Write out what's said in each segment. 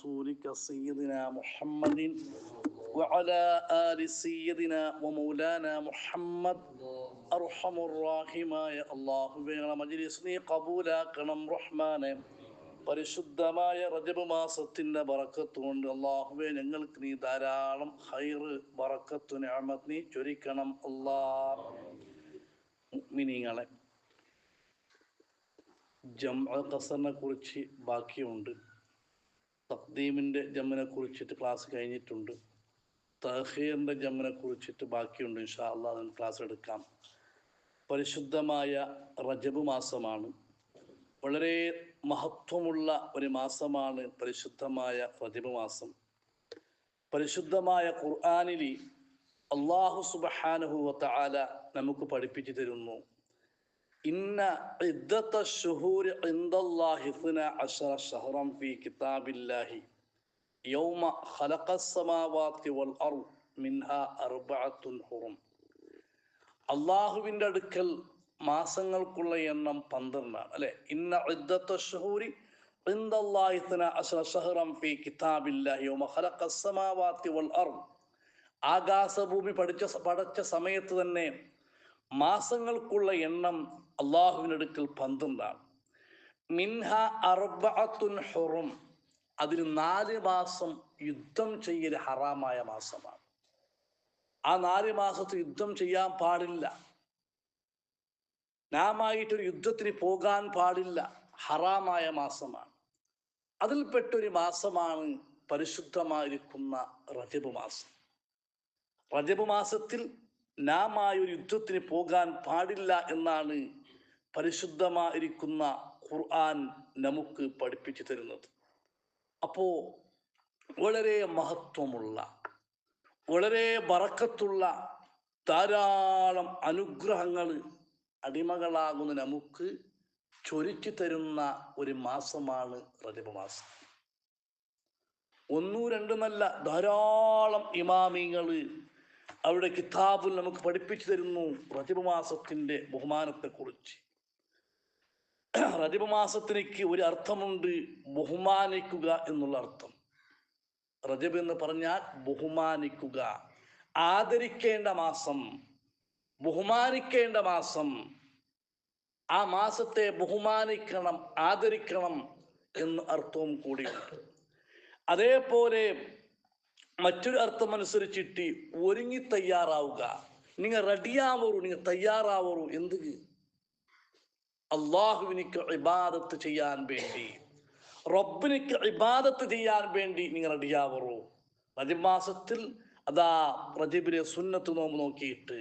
رسولك سيدنا محمد وعلى آل سيدنا ومولانا محمد أرحم الراحمين അല്ലാഹുവേ മജ്‌ലിസ് നീ ഖബൂലാക്കണം റഹ്മാനെ. പരിശുദ്ധമായ റജബ് മാസത്തിന്റെ ബറക്കത്ത് കൊണ്ട് അല്ലാഹുവേ ഞങ്ങൾക്ക് നീ ധാരാളം ഖൈറ് ബറക്കത്ത് നിഅമത്ത് നീ ചൊരിക്കണം അല്ലാഹ്. മുഅ്മിനീങ്ങളെ, ജംഅ ഖസറിനെ കുറിച്ച് ബാക്കിയുണ്ട്. തഖ്ദീമിന്റെ ജംഇനെ കുറിച്ചിട്ട് ക്ലാസ് കഴിഞ്ഞിട്ടുണ്ട്. തഅഖീറിന്റെ ജംഇനെ കുറിച്ചിട്ട് ബാക്കിയുണ്ട്. ഇൻഷാ അല്ലാഹ് അതിന് ക്ലാസ് എടുക്കാം. പരിശുദ്ധമായ റജബ് മാസമാണ്. വളരെ മഹത്വമുള്ള ഒരു മാസമാണ് പരിശുദ്ധമായ റജബ് മാസം. പരിശുദ്ധമായ ഖുർആനിൽ അല്ലാഹു സുബ്ഹാനഹു വ തആല നമുക്ക് പഠിപ്പിച്ചു തരുന്നു, ഇന്ന ഇദ്ദത്തശ് ശുഹൂരി ഇൻദല്ലാഹി 12 ശഹ്റൻ ഫീ കിതാബില്ലാഹി യൗമ ഖലഖസ് സമാവാതി വൽ അർദ് മിൻഹാ അർബഅത്തുൻ ഹുറും. അല്ലാഹുവിൻ്റെ അടുക്കൽ മാസങ്ങൾക്കുള്ള എണ്ണം 12 അല്ലെ. ഇന്ന ഇദ്ദത്തശ് ശുഹൂരി ഇൻദല്ലാഹി 12 ശഹ്റൻ ഫീ കിതാബില്ലാഹി യൗമ ഖലഖസ് സമാവാതി വൽ അർദ്. ആകാശഭൂമി പടച്ച സമയത്ത് തന്നെ മാസങ്ങൾക്കുള്ള എണ്ണം അള്ളാഹുവിൻ്റെ അടുക്കൽ 12. മിൻഹ അർബഅത്തുൻ ഹുറും. അതിൽ 4 മാസം യുദ്ധം ചെയ്യൽ ഹറാമായ മാസമാണ്. ആ 4 മാസത്തിൽ യുദ്ധം ചെയ്യാൻ പാടില്ല. നാമായിട്ടൊരു യുദ്ധത്തിന് പോകാൻ പാടില്ല. ഹറാമായ മാസമാണ്. അതിൽപ്പെട്ടൊരു മാസമാണ് പരിശുദ്ധമായിരിക്കുന്ന റജബ് മാസം. റജബ് മാസത്തിൽ നാമായൊരു യുദ്ധത്തിന് പോകാൻ പാടില്ല എന്നാണ് പരിശുദ്ധമായിരിക്കുന്ന ഖുർആൻ നമുക്ക് പഠിപ്പിച്ചു തരുന്നത്. അപ്പോ വളരെ മഹത്വമുള്ള, വളരെ ബറക്കത്തുള്ള ധാരാളം അനുഗ്രഹങ്ങൾ അടിമകളാകുന്ന നമുക്ക് ചൊരിച്ചു തരുന്ന ഒരു മാസമാണ് റജബ് മാസം. 1, 2 എന്നല്ല, ധാരാളം ഇമാമിങ്ങൾ അവിടെ കിതാബിൽ നമുക്ക് പഠിപ്പിച്ചു തരുന്നു റജബ് മാസത്തിന്റെ ബഹുമാനത്തെക്കുറിച്ച്. റജബ് മാസത്തിലേക്ക് ഒരു അർത്ഥമുണ്ട്, ബഹുമാനിക്കുക എന്നുള്ള അർത്ഥം. റജബ് എന്ന് പറഞ്ഞാൽ ബഹുമാനിക്കുക, ആദരിക്കേണ്ട മാസം, ബഹുമാനിക്കേണ്ട മാസം. ആ മാസത്തെ ബഹുമാനിക്കണം, ആദരിക്കണം എന്ന് അർത്ഥവും കൂടിയുണ്ട്. അതേപോലെ മറ്റൊരു അർത്ഥം അനുസരിച്ചിട്ട് ഒരുങ്ങി തയ്യാറാവുക. നിങ്ങൾ റെഡിയാവൂ, നിങ്ങൾ തയ്യാറാവൂ. എന്ത്? അള്ളാഹുവിനിക്ക് ഇബാദത്ത് ചെയ്യാൻ വേണ്ടി, റബ്ബിനിക്ക് ഇബാദത്ത് ചെയ്യാൻ വേണ്ടി നിങ്ങൾ റെഡിയാവൂ. റജബ് മാസത്തിൽ അതാ റജബിലെ സുന്നത്ത് നോമ്പ് നോക്കിയിട്ട്,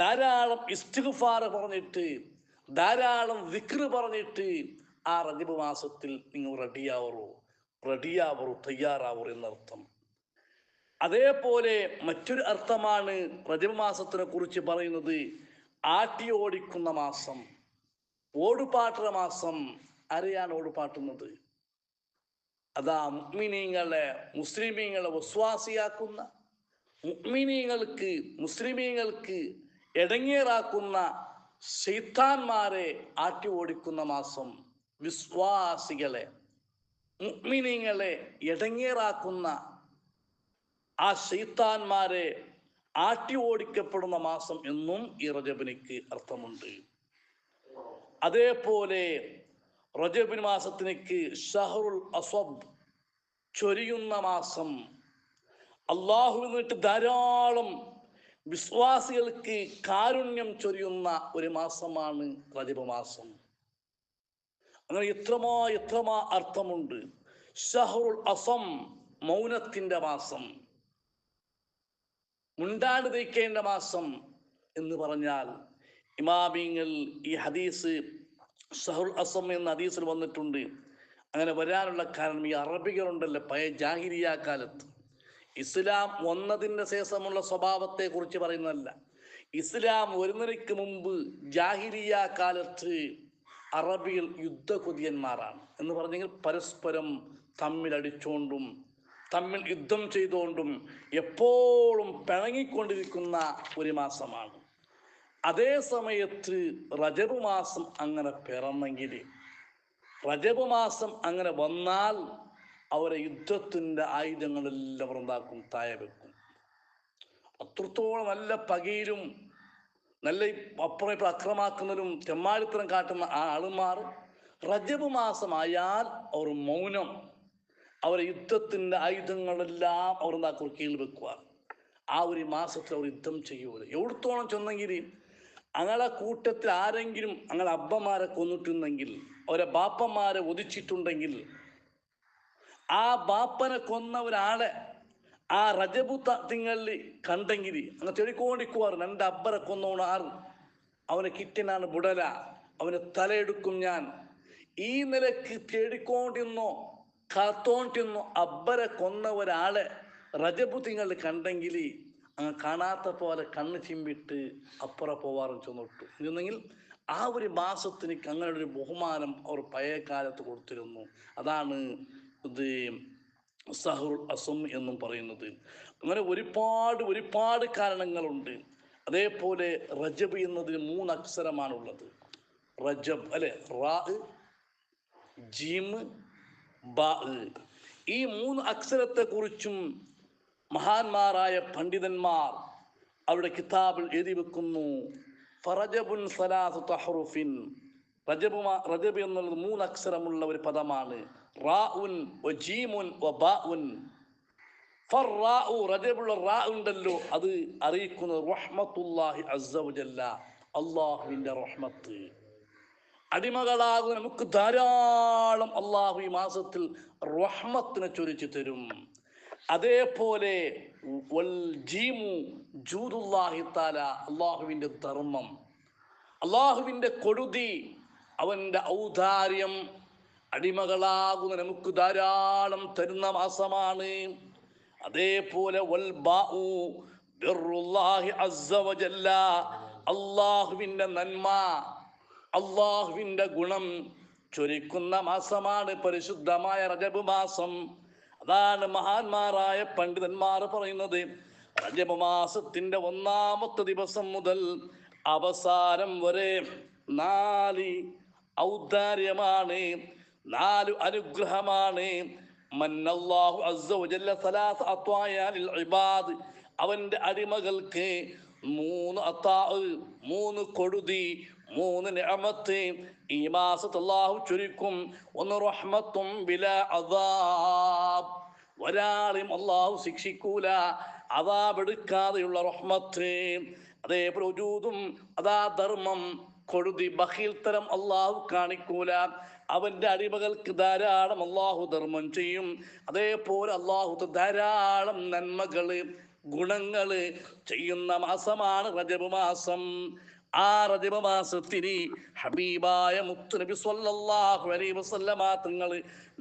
ധാരാളം ഇസ്തിഗ്ഫാർ പറഞ്ഞിട്ട്, ധാരാളം ദിക്ർ പറഞ്ഞിട്ട് ആ റജബ് മാസത്തിൽ നിങ്ങൾ റെഡിയാവൂ, തയ്യാറാവൂ എന്നർത്ഥം. അതേപോലെ മറ്റൊരു അർത്ഥമാണ് റജബ് മാസത്തിനെ കുറിച്ച് പറയുന്നത്, ആട്ടി ഓടിക്കുന്ന മാസം, ഓടുപാട്ടുന്ന മാസം. ആരെയാണ് ഓടുപാട്ടുന്നത്? അതാ മുഅ്മിനീങ്ങളെ, മുസ്ലിമീങ്ങളെ വസ്വാസിയാക്കുന്ന, മുസ്ലിമീങ്ങൾക്ക് എടങ്ങേറാക്കുന്ന ശൈത്താന്മാരെ ആട്ടി ഓടിക്കുന്ന മാസം. വിശ്വാസികളെ, മുഅ്മിനീങ്ങളെ എടങ്ങേറാക്കുന്ന ആ ശൈത്താന്മാരെ ആട്ടി ഓടിക്കപ്പെടുന്ന മാസം എന്നും ഈ റജബിനിക്ക് അർത്ഥമുണ്ട്. അതേപോലെ റജബ് മാസത്തിലേക്ക് ഷഹറുൽ അസ്വദ്, ചൊരിയുന്ന മാസം. അള്ളാഹുവിൽ നിന്നിട്ട് ധാരാളം വിശ്വാസികൾക്ക് കാരുണ്യം ചൊരിയുന്ന ഒരു മാസമാണ് റജബ് മാസം. അങ്ങനെ എത്രമാ അർത്ഥമുണ്ട്. ഷഹറുൽ അസം, മൗനത്തിന്റെ മാസം, മുണ്ടാണ്ട് തയ്ക്കേണ്ട മാസം എന്ന് പറഞ്ഞാൽ, ഇമാമിങ്ങൾ ഈ ഹദീസ് ഷഹറുൽ അസം എന്ന ഹദീസിൽ വന്നിട്ടുണ്ട്. അങ്ങനെ വരാനുള്ള കാരണം, ഈ അറബികളുണ്ടല്ലോ പഴയ ജാഹിലിയ കാലത്ത്, ഇസ്ലാം വന്നതിന് ശേഷമുള്ള സ്വഭാവത്തെ കുറിച്ച് പറയുന്നതല്ല. ഇസ്ലാം വരുന്നതിന് മുമ്പ് ജാഹിലിയ കാലത്ത് അറബികൾ യുദ്ധകൊതിയന്മാരാണ്. എന്ന് പറഞ്ഞെങ്കിൽ പരസ്പരം തമ്മിലടിച്ചുകൊണ്ടും തമ്മിൽ യുദ്ധം ചെയ്തുകൊണ്ടും എപ്പോഴും പിണങ്ങിക്കൊണ്ടിരിക്കുന്ന ഒരു മാസമാണ്. അതേ സമയത്ത് റജബ് മാസം അങ്ങനെ പിറന്നെങ്കിൽ, റജബ് മാസം അങ്ങനെ വന്നാൽ അവരെ യുദ്ധത്തിൻ്റെ ആയുധങ്ങളെല്ലാം അവർ എന്താക്കും, താഴെ വെക്കും. അത്രത്തോളം നല്ല പകയിലും നല്ല അപ്പുറം അക്രമാക്കുന്നതിലും തെമ്മാടിത്തരം കാട്ടുന്ന ആ ആളുമാർ റജബ് മാസമായാൽ അവർ മൗനം, അവരെ യുദ്ധത്തിൻ്റെ ആയുധങ്ങളെല്ലാം അവർ എന്താക്കും, കീഴിൽ വെക്കുക. ആ ഒരു മാസത്തിൽ അവർ യുദ്ധം ചെയ്യൂല. എവിടത്തോളം ചെന്നെങ്കിൽ അങ്ങനെ കൂട്ടത്തിൽ ആരെങ്കിലും അങ്ങനെ അബ്ബമാരെ കൊന്നിട്ടുണ്ടെങ്കിൽ, അവരെ ബാപ്പന്മാരെ ഒതിച്ചിട്ടുണ്ടെങ്കിൽ, ആ ബാപ്പനെ കൊന്ന ഒരാളെ ആ റജബു തിങ്ങളിൽ കണ്ടെങ്കിൽ അങ്ങനെ ചെടിക്കോണ്ടിക്കുവാറ്, എൻ്റെ അബ്ബരെ കൊന്നോണ് ആറ്, അവനെ കിറ്റനാണ് ബുടല, അവനെ തലയെടുക്കും ഞാൻ. ഈ നിലക്ക് തേടിക്കൊണ്ടിരുന്നോ കാത്തോണ്ടിരുന്നോ അബ്ബരെ കൊന്ന ഒരാളെ റജബു തിങ്ങളിൽ കണ്ടെങ്കിൽ അങ്ങ് കാണാത്ത പോലെ കണ്ണ് ചിമ്പിട്ട് അപ്പുറം പോവാറും ചെന്നിട്ടു. എന്നുണ്ടെങ്കിൽ ആ ഒരു മാസത്തിന് അങ്ങനെ ഒരു ബഹുമാനം അവർ പഴയ കാലത്ത് കൊടുത്തിരുന്നു. അതാണ് ഇത് സഹറുൽ അസം എന്നും പറയുന്നത്. അങ്ങനെ ഒരുപാട് കാരണങ്ങളുണ്ട്. അതേപോലെ റജബ് എന്നതിന് 3 അക്ഷരമാണുള്ളത്. റജബ് അല്ലെ, റാ, ജീം, ബാ. ഈ 3 അക്ഷരത്തെ കുറിച്ചും മഹാന്മാരായ പണ്ഡിതന്മാർ അവരുടെ കിതാബിൽ എഴുതി വെക്കുന്നു. ഫറജബുൻ സലാസത്തു അഹ്റുഫിൻ, റജബ് എന്നുള്ളത് 3 അക്ഷരമുള്ള ഒരു പദമാണ്. റാഉൻ വജീമുൻ വബാഉൻ. ഫർറാഉ, റജബുള്ള റാ ഉണ്ടല്ലോ, അത് അറിയിക്കുന്നത് റഹ്മത്തുല്ലാഹി അസ്സ വജല്ല, അള്ളാഹുവിൻ്റെ റഹ്മത്ത്. അടിമകളാകുന്ന നമുക്ക് ധാരാളം അള്ളാഹു ഈ മാസത്തിൽ റഹ്മത്തിനെ ചൊരിച്ചു തരും. അതേപോലെ വൽ ജീമു ജൂദുല്ലാഹി തആല, അള്ളാഹുവിൻ്റെ ധർമ്മം, അള്ളാഹുവിൻ്റെ കൊടുതി, അവൻ്റെ ഔദാര്യം അടിമകളാകുന്ന നമുക്ക് ധാരാളം തരുന്ന മാസമാണ്. അതേപോലെ വൽ ബാഉ ബിർറുല്ലാഹി അസ്സ വജല്ല, അള്ളാഹുവിൻ്റെ നന്മ, അള്ളാഹുവിൻ്റെ ഗുണം ചൊരിക്കുന്ന മാസമാണ് പരിശുദ്ധമായ റജബ് മാസം. അതാണ് മഹാന്മാരായ പണ്ഡിതന്മാർ പറയുന്നത്, റജബ് മാസത്തിന്റെ 1-ാമത്തെ ദിവസം മുതൽ അവസാനം വരെ 4 ഔദാര്യമാണ്, 4 അനുഗ്രഹമാണ്. മന്നല്ലാഹു അസ്സ വജല്ല സലാസ അത്വായ ലിൽ ഇബാദ്, അവന്റെ അടിമകൾക്ക് 3 അത്താ, 3 കൊടുതി, 3 നിഅമത്ത് ഈ മാസത്തിൽ അല്ലാഹു ചൊരിക്കും. ഒന്ന് റഹ്മത്തും ബിലാ അദാബ്, ഒരാളെയും അല്ലാഹു ശിക്ഷിക്കൂല, അദാബ് എടുക്കാതെയുള്ള റഹ്മത്ത്. അതേപോലെ വജൂദും, അതാ ധർമ്മം, കൊടുതി, ബഖീൽത്തരം അല്ലാഹു കാണിക്കൂല, അവന്റെ അടിമകൾക്ക് ധാരാളം അല്ലാഹു ധർമ്മം ചെയ്യും. അതേപോലെ അല്ലാഹു ധാരാളം നന്മകള്, ഗുണങ്ങള് ചെയ്യുന്ന മാസമാണ് റജബ് മാസം. ആ റജബ് മാസത്തിന് ഹബീബായ മുത്തുനബി സ്വല്ലല്ലാഹു അലൈഹി വസല്ലമ തങ്ങൾ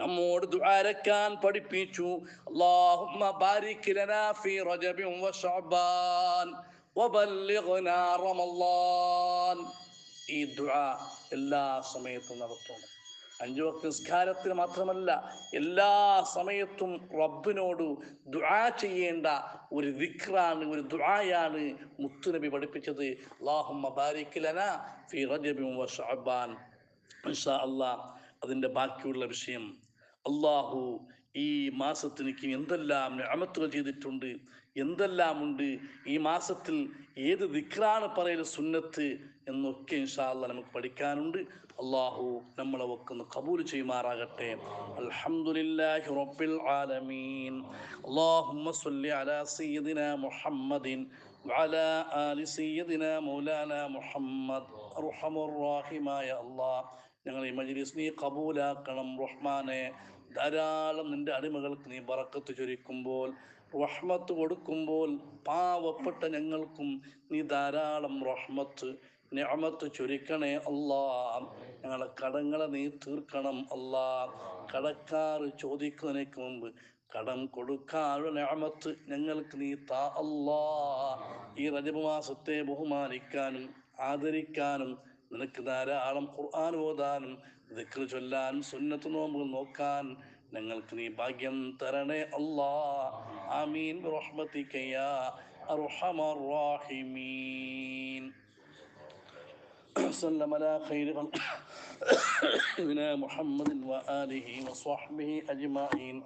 നമ്മോട് ദുആരക്കാൻ പഠിപ്പിച്ചു. അല്ലാഹുമ്മ ബാരിക് ലനാ ഫീ റജബിൻ വ ശഅബാൻ വബല്ലിഗ്നാ റമളാൻ. ഈ ദുആ എല്ലാ സമയത്തും നടത്തണം. 5 വക്ത് നിസ്കാരത്തിന് മാത്രമല്ല, എല്ലാ സമയത്തും റബ്ബിനോട് ദുആ ചെയ്യേണ്ട ഒരു ദിക്റാണ്, ഒരു ദുആയാണ് മുത്തുനബി പഠിപ്പിച്ചത്. അല്ലാഹുമ്മ ബാരിക് ലനാ ഫീ റജബിൻ വ ശഅബാൻ. ഇൻഷാ അല്ലാഹ് അതിൻ്റെ ബാക്കിയുള്ള വിഷയം, അല്ലാഹു ഈ മാസത്തിന് എന്തെല്ലാം നിഅമത്തുകൾ ചെയ്തിട്ടുണ്ട്, എന്തെല്ലാം ഉണ്ട്, ഈ മാസത്തിൽ ഏത് ദിക്റാണ് പറയൽ സുന്നത്ത് എന്നൊക്കെ ഇൻഷാ അല്ലാഹ് നമുക്ക് പഠിക്കാനുണ്ട്. അല്ലാഹു നമ്മളെ ഒക്കെ ഖബൂൽ ചെയ്യുമാറാകട്ടെ. അൽഹംദുലില്ലാഹി റബ്ബിൽ ആലമീൻ. അല്ലാഹുമ്മ സ്വല്ലി അലാ സയ്യിദിനാ മുഹമ്മദിൻ വഅലാ ആലി സയ്യിദിനാ മൗലാനാ മുഹമ്മദ്. അർഹമുർ റഹീമായ അല്ലാഹ്, ഞങ്ങൾ ഈ മജ്ലിസ് നീ ഖബൂലാക്കണം റഹ്മാനെ. ധാരാളം നിന്റെ അടിമകൾക്ക് നീ ബറക്കത്ത് ചൊരിക്കുമ്പോൾ, റഹ്മത്ത് കൊടുക്കുമ്പോൾ, പാവപ്പെട്ട ഞങ്ങൾക്കും നീ ധാരാളം റഹ്മത്ത് നിഅമത്ത് ചൊരിക്കണേ അല്ലാ. ഞങ്ങളെ കടങ്ങളെ നീ തീർക്കണം അല്ലാ. കടക്കാർ ചോദിക്കുന്നതിനേക്ക് മുമ്പ് കടം കൊടുക്കാനുള്ള നിഅമത്ത് ഞങ്ങൾക്ക് നീ താ അല്ലാ. ഈ റജബ് മാസത്തെ ബഹുമാനിക്കാനും ആദരിക്കാനും, നിനക്ക് ധാരാളം ഖുർആൻ ഓതാനും ദിക്ർ ചൊല്ലാനും സുന്നത്ത് നോമ്പുകൾ നോക്കാൻ ഞങ്ങൾക്ക് നീ ഭാഗ്യം തരണേ അല്ലാ. ആമീൻ ബിറഹ്മതിക യാ അർഹമർ റഹീമീൻ. സല്ലമ അലാ ഖൈരി نبينا محمد وآله وصحبه أجمعين